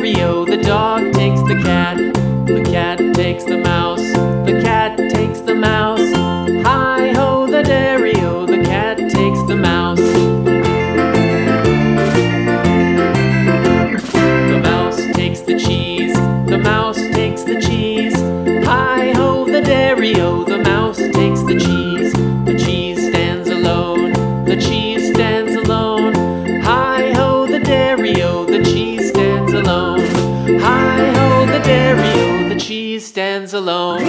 dairy-o, the dog takes the cat. The cat takes the mouse, the cat takes the mouse. Hi-ho, the dairy-o, the cat takes the mouse. The mouse takes the cheese, the mouse takes the cheese. Hi-ho, the dairy-o, the mouse takes the cheese. The cheese stands alone, the cheese stands alone. Hi-ho, the dairy-o, the cheese stands alone. Hi-ho, the dairy-o, the cheese stands alone.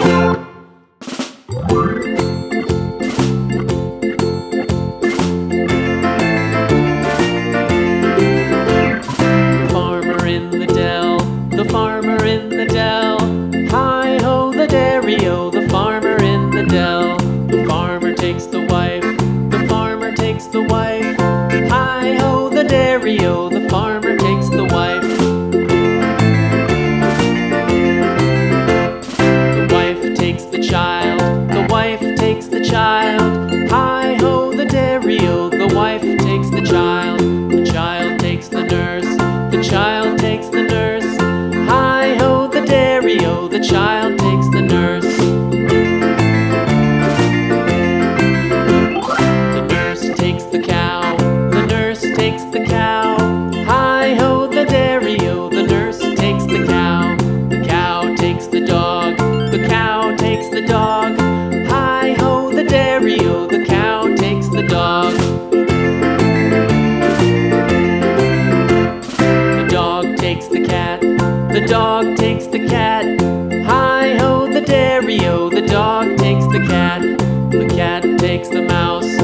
The farmer in the dell, the farmer in the dell. Hi-ho, the dairy-o, the farmer in the dell. The farmer takes the wife, the farmer takes the wife. Hi-ho, the dairy-o, the farmer takes the wife. The wife takes the child, the wife takes the child. Hi-ho, the dairy-o, the wife takes the child. The child takes the nurse, the child takes the nurse. Hi-ho, the dairy-o, the child takes the nurse. The nurse takes the cow, the nurse takes the cow. Hi-ho, the dairy-o, the nurse takes the cow. The cow takes the dog, the cow takes the dog. Hi-ho, the dairy-o, the cow takes the dog. The dog takes the cat, the dog takes the cat. Hi-ho, the dairy-o, the dog takes the cat. The cat takes the mouse,